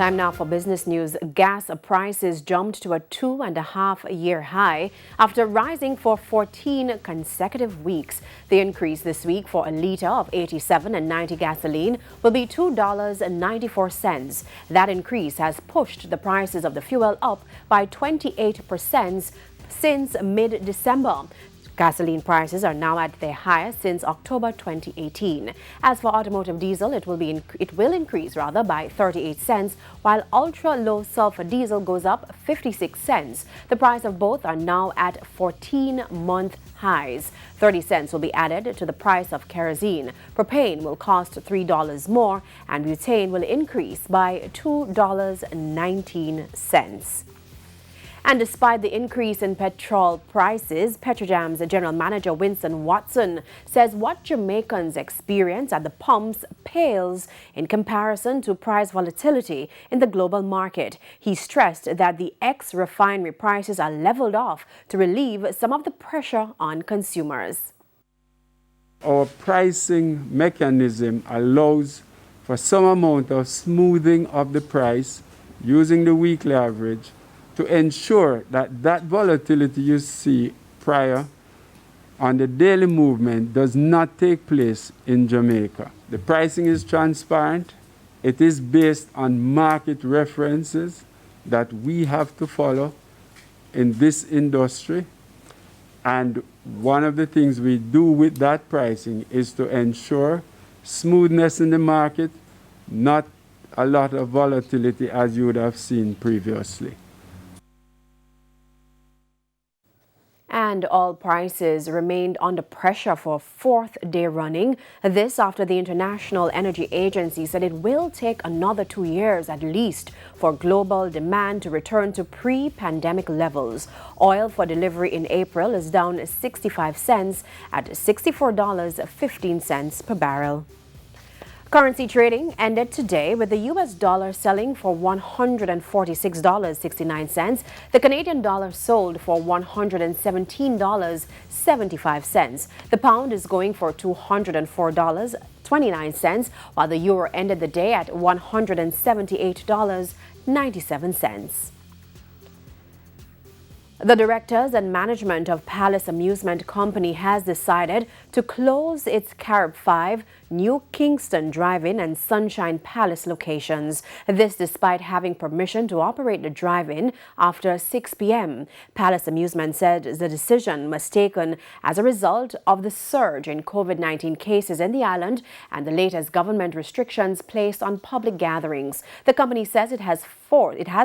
Time now for business news. Gas prices jumped to a 2.5-year high after rising for 14 consecutive weeks. The increase this week for a litre of 87 and 90 gasoline will be $2.94. That increase has pushed the prices of the fuel up by 28% since mid-December. Gasoline prices are now at their highest since October 2018. As for automotive diesel, it will increase by 38 cents, while ultra-low sulfur diesel goes up 56 cents. The price of both are now at 14-month highs. 30 cents will be added to the price of kerosene. Propane will cost $3 more, and butane will increase by $2.19. And despite the increase in petrol prices, Petrojam's General Manager Winston Watson says what Jamaicans experience at the pumps pales in comparison to price volatility in the global market. He stressed that the ex-refinery prices are leveled off to relieve some of the pressure on consumers. Our pricing mechanism allows for some amount of smoothing of the price using the weekly average, to ensure that that volatility you see prior on the daily movement does not take place in Jamaica. The pricing is transparent. It is based on market references that we have to follow in this industry. And one of the things we do with that pricing is to ensure smoothness in the market, not a lot of volatility as you would have seen previously. And oil prices remained under pressure for a fourth day running. This after the International Energy Agency said it will take another 2 years at least for global demand to return to pre-pandemic levels. Oil for delivery in April is down 65 cents at $64.15 per barrel. Currency trading ended today with the U.S. dollar selling for $146.69. The Canadian dollar sold for $117.75. The pound is going for $204.29, while the euro ended the day at $178.97. The directors and management of Palace Amusement Company has decided to close its Carib 5, New Kingston Drive-In and Sunshine Palace locations. This despite having permission to operate the drive-in after 6 p.m. Palace Amusement said the decision was taken as a result of the surge in COVID-19 cases in the island and the latest government restrictions placed on public gatherings. The company says it has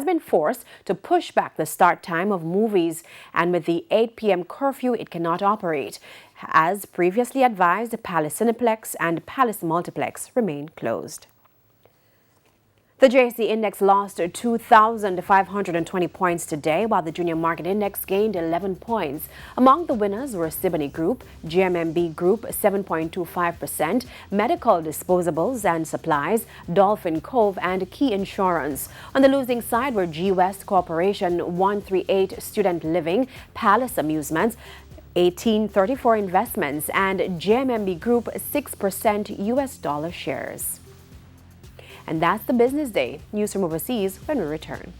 been forced to push back the start time of movies, and with the 8 p.m. curfew, it cannot operate. As previously advised, Palace Cineplex and Palace Multiplex remain closed. The JC Index lost 2,520 points today, while the Junior Market Index gained 11 points. Among the winners were Siboney Group, GMMB Group 7.25%, Medical Disposables and Supplies, Dolphin Cove and Key Insurance. On the losing side were G West Corporation 138 Student Living, Palace Amusements 1834 Investments and JMMB Group 6% US dollar shares. And that's the business day. News from overseas when we return.